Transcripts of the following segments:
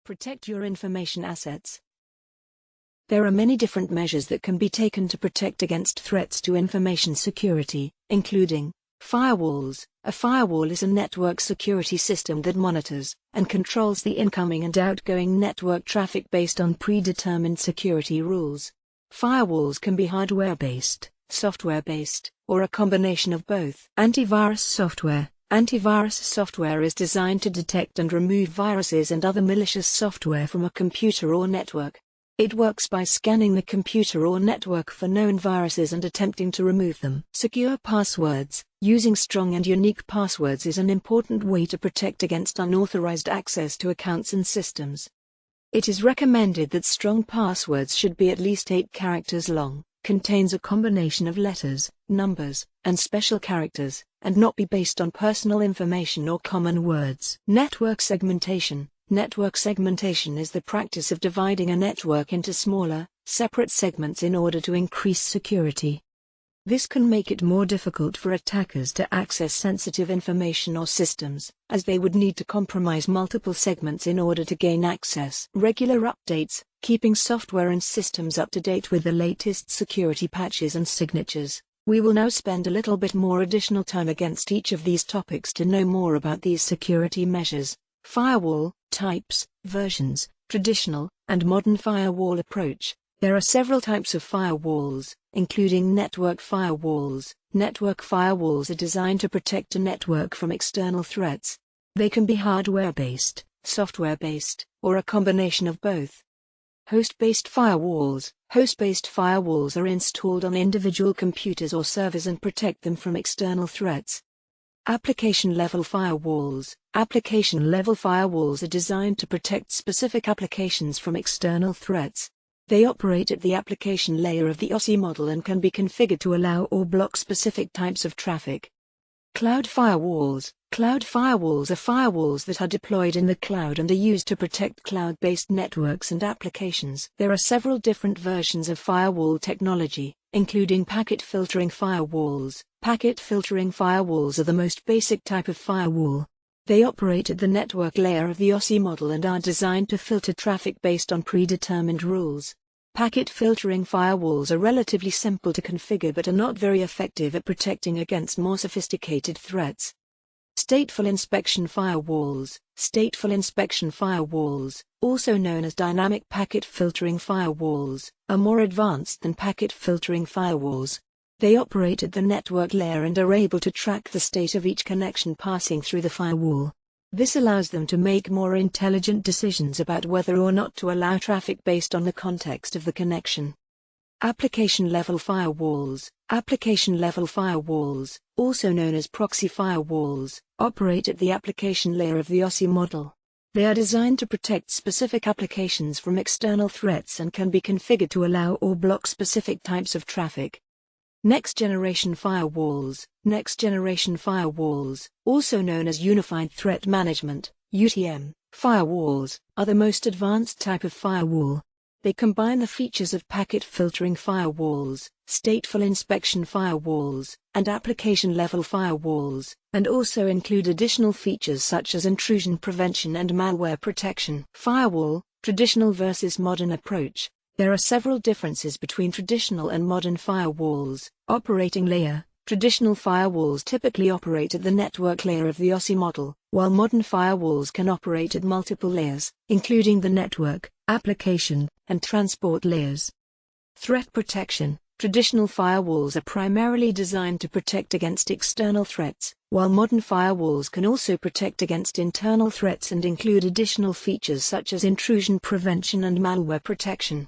Protect your information assets. There are many different measures that can be taken to protect against threats to information security, including firewalls. A firewall is a network security system that monitors and controls the incoming and outgoing network traffic based on predetermined security rules. Firewalls can be hardware-based, software-based, or a combination of both. Antivirus software. Antivirus software is designed to detect and remove viruses and other malicious software from a computer or network. It works by scanning the computer or network for known viruses and attempting to remove them. Secure passwords. Using strong and unique passwords is an important way to protect against unauthorized access to accounts and systems. It is recommended that strong passwords should be at least 8 characters long, contains a combination of letters, numbers, and special characters, and not be based on personal information or common words. Network segmentation. Network segmentation is the practice of dividing a network into smaller, separate segments in order to increase security. This can make it more difficult for attackers to access sensitive information or systems, as they would need to compromise multiple segments in order to gain access. Regular updates. Keeping software and systems up to date with the latest security patches and signatures. We will now spend a little bit more additional time against each of these topics to know more about these security measures. Firewall, types, versions, traditional, and modern firewall approach. There are several types of firewalls, including network firewalls. Network firewalls are designed to protect a network from external threats. They can be hardware-based, software-based, or a combination of both. Host-based firewalls. Host-based firewalls are installed on individual computers or servers and protect them from external threats. Application-level firewalls. Application-level firewalls are designed to protect specific applications from external threats. They operate at the application layer of the OSI model and can be configured to allow or block specific types of traffic. Cloud firewalls. Cloud firewalls are firewalls that are deployed in the cloud and are used to protect cloud-based networks and applications. There are several different versions of firewall technology, including packet filtering firewalls. Packet filtering firewalls are the most basic type of firewall. They operate at the network layer of the OSI model and are designed to filter traffic based on predetermined rules. Packet filtering firewalls are relatively simple to configure but are not very effective at protecting against more sophisticated threats. Stateful inspection firewalls. Stateful inspection firewalls, also known as dynamic packet filtering firewalls, are more advanced than packet filtering firewalls. They operate at the network layer and are able to track the state of each connection passing through the firewall. This allows them to make more intelligent decisions about whether or not to allow traffic based on the context of the connection. Application-level firewalls. Application-level firewalls, also known as proxy firewalls, operate at the application layer of the OSI model. They are designed to protect specific applications from external threats and can be configured to allow or block specific types of traffic. Next-generation firewalls. Next-generation firewalls, also known as Unified Threat Management (UTM) firewalls, are the most advanced type of firewall. They combine the features of packet filtering firewalls, stateful inspection firewalls, and application-level firewalls, and also include additional features such as intrusion prevention and malware protection. Firewall, traditional versus modern approach. There are several differences between traditional and modern firewalls. Operating layer. Traditional firewalls typically operate at the network layer of the OSI model, while modern firewalls can operate at multiple layers, including the network, application, and transport layers. Threat protection. Traditional firewalls are primarily designed to protect against external threats, while modern firewalls can also protect against internal threats and include additional features such as intrusion prevention and malware protection.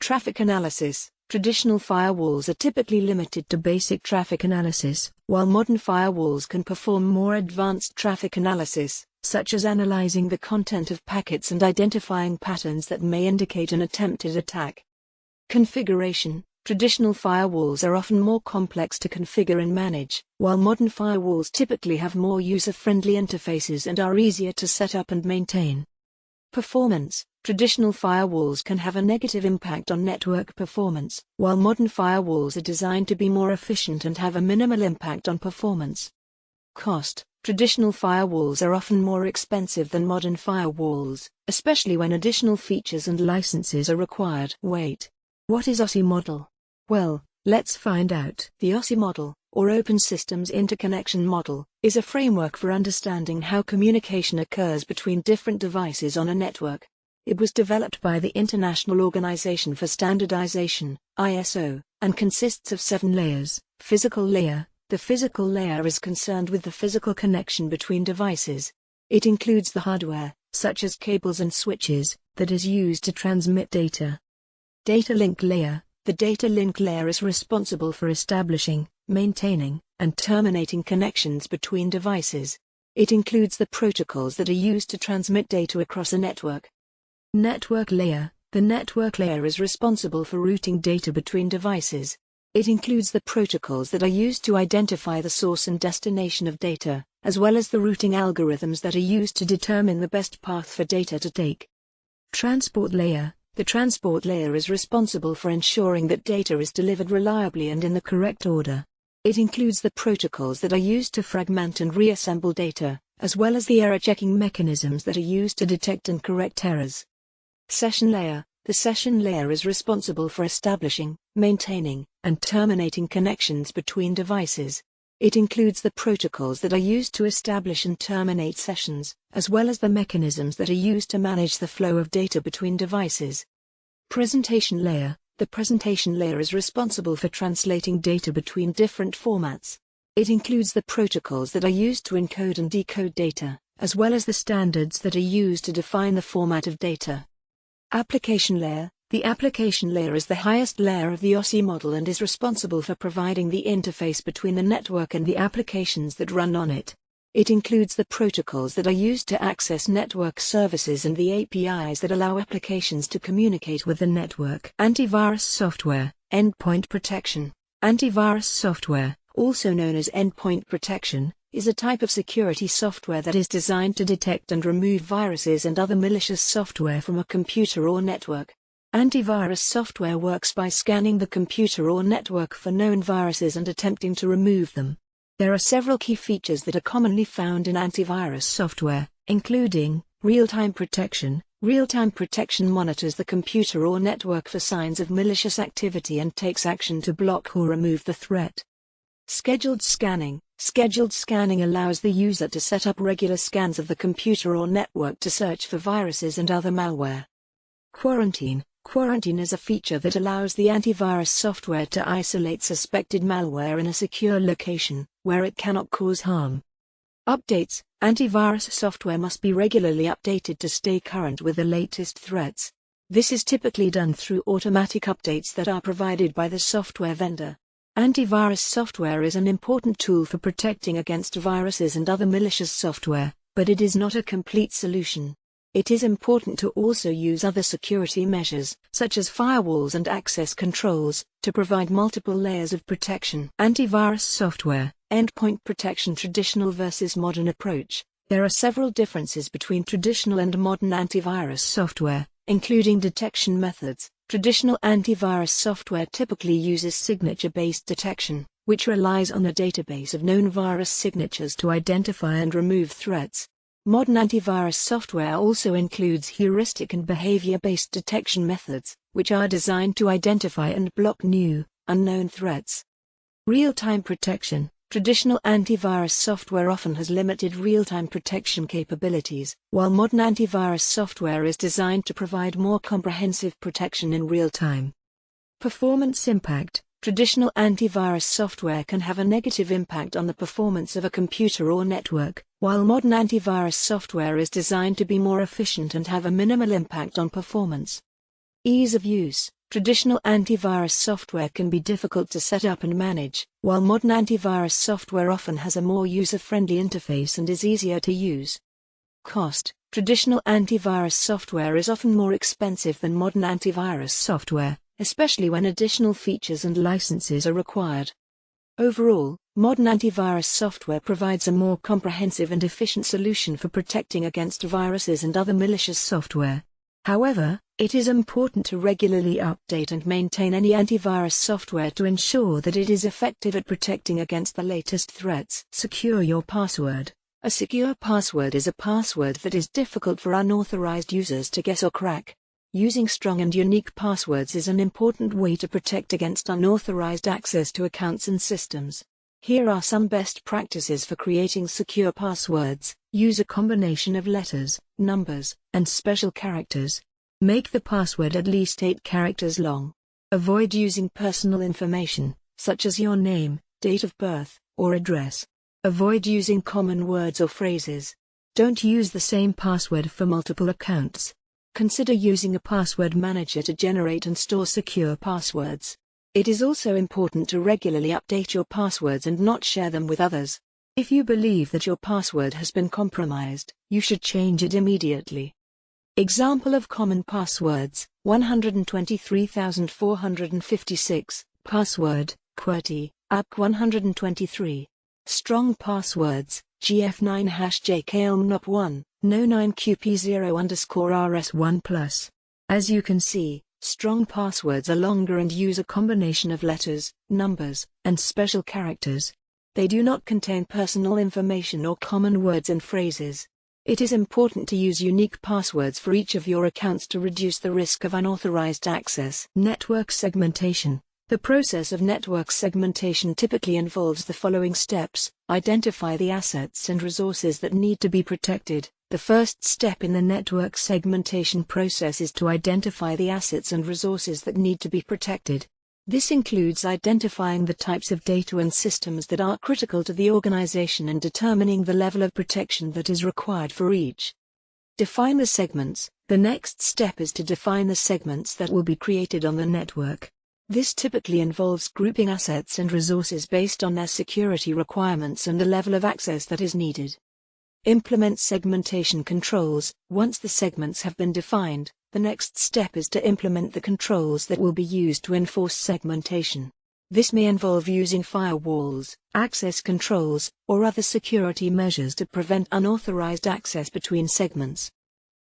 Traffic analysis. Traditional firewalls are typically limited to basic traffic analysis, while modern firewalls can perform more advanced traffic analysis, such as analyzing the content of packets and identifying patterns that may indicate an attempted attack. Configuration. Traditional firewalls are often more complex to configure and manage, while modern firewalls typically have more user-friendly interfaces and are easier to set up and maintain. Performance. Traditional firewalls can have a negative impact on network performance, while modern firewalls are designed to be more efficient and have a minimal impact on performance. Cost. Traditional firewalls are often more expensive than modern firewalls, especially when additional features and licenses are required. Wait. What is OSI model? Well, let's find out. The OSI model, or Open Systems Interconnection Model, is a framework for understanding how communication occurs between different devices on a network. It was developed by the International Organization for Standardization, ISO, and consists of 7 layers. Physical layer. The physical layer is concerned with the physical connection between devices. It includes the hardware, such as cables and switches, that is used to transmit data. Data link layer. The data link layer is responsible for establishing, maintaining, and terminating connections between devices. It includes the protocols that are used to transmit data across a network. Network layer. The network layer is responsible for routing data between devices. It includes the protocols that are used to identify the source and destination of data, as well as the routing algorithms that are used to determine the best path for data to take. Transport layer. The transport layer is responsible for ensuring that data is delivered reliably and in the correct order. It includes the protocols that are used to fragment and reassemble data, as well as the error-checking mechanisms that are used to detect and correct errors. Session layer. The session layer is responsible for establishing, maintaining, and terminating connections between devices. It includes the protocols that are used to establish and terminate sessions, as well as the mechanisms that are used to manage the flow of data between devices. Presentation layer. The presentation layer is responsible for translating data between different formats. It includes the protocols that are used to encode and decode data, as well as the standards that are used to define the format of data. Application layer. The application layer is the highest layer of the OSI model and is responsible for providing the interface between the network and the applications that run on it. It includes the protocols that are used to access network services and the APIs that allow applications to communicate with the network. Antivirus software, endpoint protection. Antivirus software, also known as endpoint protection, is a type of security software that is designed to detect and remove viruses and other malicious software from a computer or network. Antivirus software works by scanning the computer or network for known viruses and attempting to remove them. There are several key features that are commonly found in antivirus software, including real-time protection. Real-time protection monitors the computer or network for signs of malicious activity and takes action to block or remove the threat. Scheduled scanning. Scheduled scanning allows the user to set up regular scans of the computer or network to search for viruses and other malware. Quarantine. Quarantine is a feature that allows the antivirus software to isolate suspected malware in a secure location, where it cannot cause harm. Updates. Antivirus software must be regularly updated to stay current with the latest threats. This is typically done through automatic updates that are provided by the software vendor. Antivirus software is an important tool for protecting against viruses and other malicious software, but it is not a complete solution. It is important to also use other security measures, such as firewalls and access controls, to provide multiple layers of protection. Antivirus software, endpoint protection. Traditional versus modern approach. There are several differences between traditional and modern antivirus software, including detection methods. Traditional antivirus software typically uses signature-based detection, which relies on a database of known virus signatures to identify and remove threats. Modern antivirus software also includes heuristic and behavior-based detection methods, which are designed to identify and block new, unknown threats. Real-time protection. Traditional antivirus software often has limited real-time protection capabilities, while modern antivirus software is designed to provide more comprehensive protection in real time. Performance impact. Traditional antivirus software can have a negative impact on the performance of a computer or network, while modern antivirus software is designed to be more efficient and have a minimal impact on performance. Ease of use. Traditional antivirus software can be difficult to set up and manage, while modern antivirus software often has a more user-friendly interface and is easier to use. Cost. Traditional antivirus software is often more expensive than modern antivirus software, especially when additional features and licenses are required. Overall, modern antivirus software provides a more comprehensive and efficient solution for protecting against viruses and other malicious software. However, it is important to regularly update and maintain any antivirus software to ensure that it is effective at protecting against the latest threats. Secure your password. A secure password is a password that is difficult for unauthorized users to guess or crack. Using strong and unique passwords is an important way to protect against unauthorized access to accounts and systems. Here are some best practices for creating secure passwords. Use a combination of letters, numbers, and special characters. Make the password at least 8 characters long. Avoid using personal information, such as your name, date of birth, or address. Avoid using common words or phrases. Don't use the same password for multiple accounts. Consider using a password manager to generate and store secure passwords. It is also important to regularly update your passwords and not share them with others. If you believe that your password has been compromised, you should change it immediately. Example of common passwords: 123,456, password, QWERTY, AP123. Strong passwords, GF9#JKELMNOP1, No9QP0_RS1+. As you can see, strong passwords are longer and use a combination of letters, numbers, and special characters. They do not contain personal information or common words and phrases. It is important to use unique passwords for each of your accounts to reduce the risk of unauthorized access. Network segmentation. The process of network segmentation typically involves the following steps. Identify the assets and resources that need to be protected. The first step in the network segmentation process is to identify the assets and resources that need to be protected. This includes identifying the types of data and systems that are critical to the organization and determining the level of protection that is required for each. Define the segments. The next step is to define the segments that will be created on the network. This typically involves grouping assets and resources based on their security requirements and the level of access that is needed. Implement segmentation controls. Once the segments have been defined, the next step is to implement the controls that will be used to enforce segmentation. This may involve using firewalls, access controls, or other security measures to prevent unauthorized access between segments.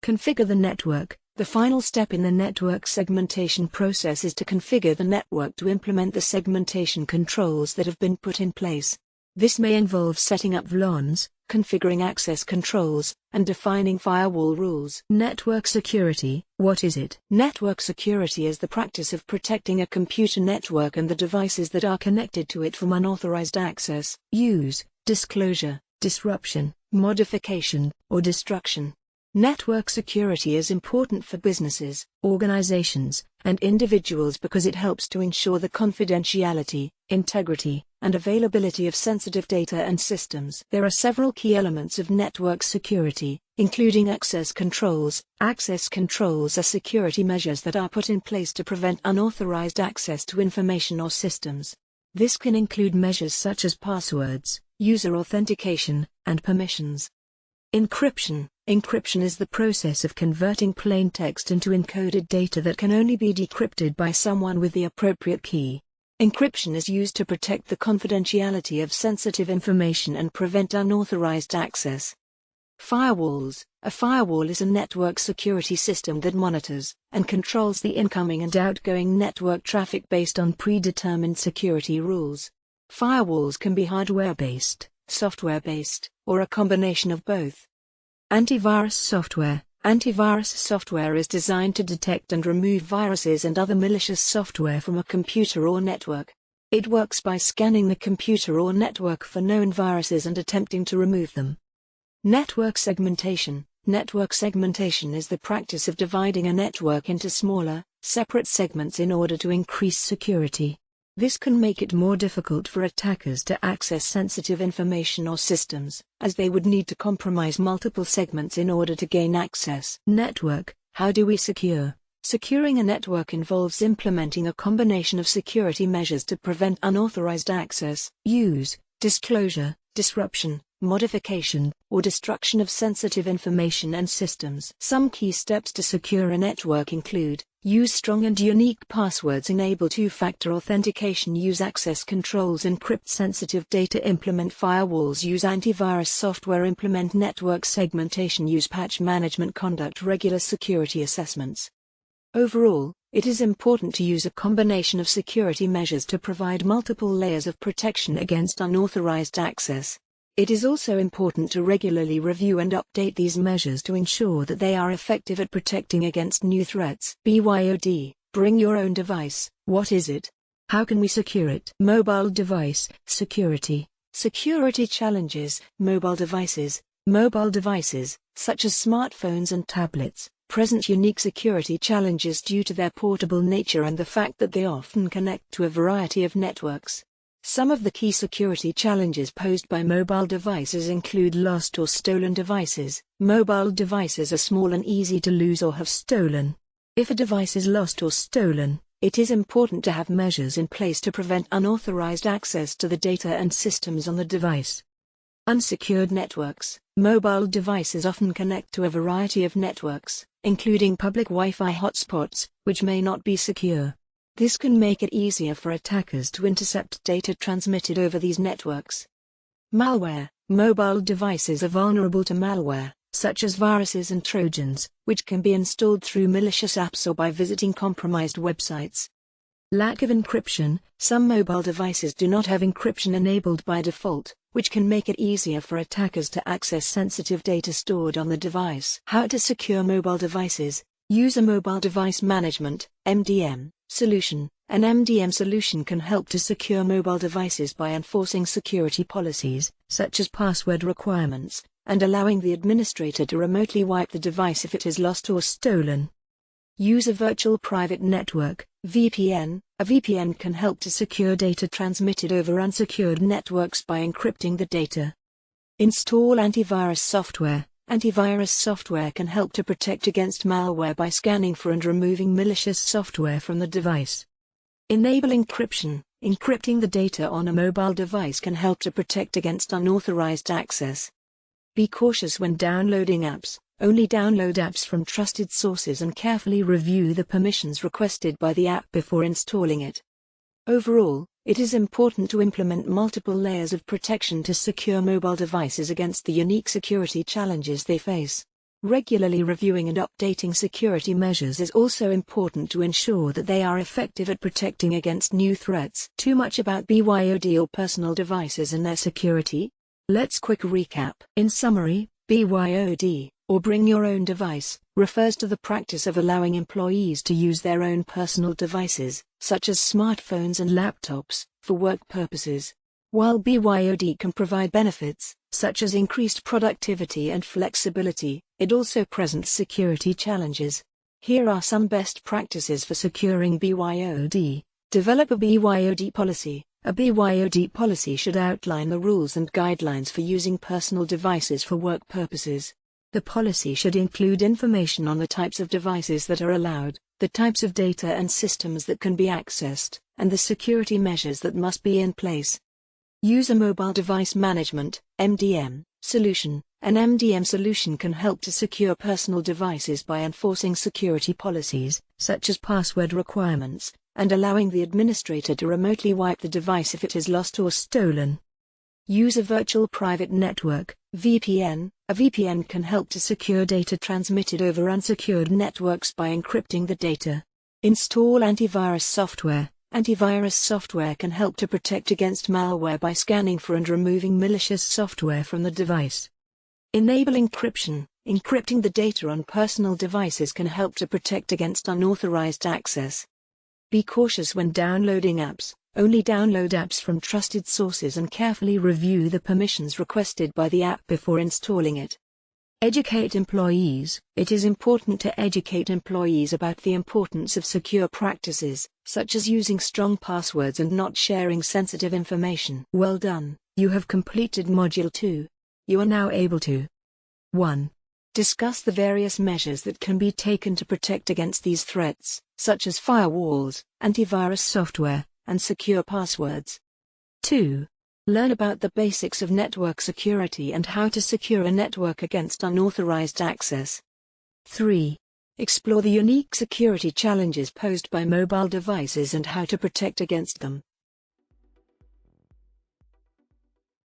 Configure the network. The final step in the network segmentation process is to configure the network to implement the segmentation controls that have been put in place. This may involve setting up VLANs, configuring access controls, and defining firewall rules. Network security. What is it? Network security is the practice of protecting a computer network and the devices that are connected to it from unauthorized access, use, disclosure, disruption, modification, or destruction. Network security is important for businesses, organizations, and individuals because it helps to ensure the confidentiality, integrity, and availability of sensitive data and systems. There are several key elements of network security, including access controls. Access controls are security measures that are put in place to prevent unauthorized access to information or systems. This can include measures such as passwords, user authentication, and permissions. Encryption. Encryption is the process of converting plain text into encoded data that can only be decrypted by someone with the appropriate key. Encryption is used to protect the confidentiality of sensitive information and prevent unauthorized access. Firewalls. A firewall is a network security system that monitors and controls the incoming and outgoing network traffic based on predetermined security rules. Firewalls can be hardware-based, software-based, or a combination of both. Antivirus software. Antivirus software is designed to detect and remove viruses and other malicious software from a computer or network. It works by scanning the computer or network for known viruses and attempting to remove them. Network segmentation. Network segmentation is the practice of dividing a network into smaller, separate segments in order to increase security. This can make it more difficult for attackers to access sensitive information or systems, as they would need to compromise multiple segments in order to gain access. Network. How do we secure? Securing a network involves implementing a combination of security measures to prevent unauthorized access, use, disclosure, disruption, modification, or destruction of sensitive information and systems. Some key steps to secure a network include: use strong and unique passwords, enable two-factor authentication, use access controls, encrypt sensitive data, implement firewalls, use antivirus software, implement network segmentation, use patch management, conduct regular security assessments. Overall, it is important to use a combination of security measures to provide multiple layers of protection against unauthorized access. It is also important to regularly review and update these measures to ensure that they are effective at protecting against new threats. BYOD, bring your own device. What is it? How can we secure it? Mobile device security. Security challenges. Mobile devices, such as smartphones and tablets, present unique security challenges due to their portable nature and the fact that they often connect to a variety of networks. Some of the key security challenges posed by mobile devices include lost or stolen devices. Mobile devices are small and easy to lose or have stolen. If a device is lost or stolen, it is important to have measures in place to prevent unauthorized access to the data and systems on the device. Unsecured networks. Mobile devices often connect to a variety of networks, including public Wi-Fi hotspots, which may not be secure. This can make it easier for attackers to intercept data transmitted over these networks. Malware. Mobile devices are vulnerable to malware, such as viruses and trojans, which can be installed through malicious apps or by visiting compromised websites. Lack of encryption. Some mobile devices do not have encryption enabled by default, which can make it easier for attackers to access sensitive data stored on the device. How to secure mobile devices. Use a mobile device management (MDM) solution. An MDM solution can help to secure mobile devices by enforcing security policies, such as password requirements, and allowing the administrator to remotely wipe the device if it is lost or stolen. Use a virtual private network (VPN). A VPN can help to secure data transmitted over unsecured networks by encrypting the data. Install antivirus software. Antivirus software can help to protect against malware by scanning for and removing malicious software from the device. Enable encryption. Encrypting the data on a mobile device can help to protect against unauthorized access. Be cautious when downloading apps. Only download apps from trusted sources and carefully review the permissions requested by the app before installing it. Overall, it is important to implement multiple layers of protection to secure mobile devices against the unique security challenges they face. Regularly reviewing and updating security measures is also important to ensure that they are effective at protecting against new threats. Too much about BYOD or personal devices and their security? Let's quick recap. In summary, BYOD, or bring your own device, refers to the practice of allowing employees to use their own personal devices, such as smartphones and laptops, for work purposes. While BYOD can provide benefits, such as increased productivity and flexibility, it also presents security challenges. Here are some best practices for securing BYOD. Develop a BYOD policy. A BYOD policy should outline the rules and guidelines for using personal devices for work purposes. The policy should include information on the types of devices that are allowed, the types of data and systems that can be accessed, and the security measures that must be in place. Use a mobile device management (MDM) solution. An MDM solution can help to secure personal devices by enforcing security policies, such as password requirements, and allowing the administrator to remotely wipe the device if it is lost or stolen. Use a virtual private network (VPN). A VPN can help to secure data transmitted over unsecured networks by encrypting the data. Install antivirus software. Antivirus software can help to protect against malware by scanning for and removing malicious software from the device. Enable encryption. Encrypting the data on personal devices can help to protect against unauthorized access. Be cautious when downloading apps. Only download apps from trusted sources and carefully review the permissions requested by the app before installing it. Educate employees. It is important to educate employees about the importance of secure practices, such as using strong passwords and not sharing sensitive information. Well done, you have completed Module 2. You are now able to 1. Discuss the various measures that can be taken to protect against these threats, such as firewalls, antivirus software, and secure passwords. 2. Learn about the basics of network security and how to secure a network against unauthorized access. 3. Explore the unique security challenges posed by mobile devices and how to protect against them.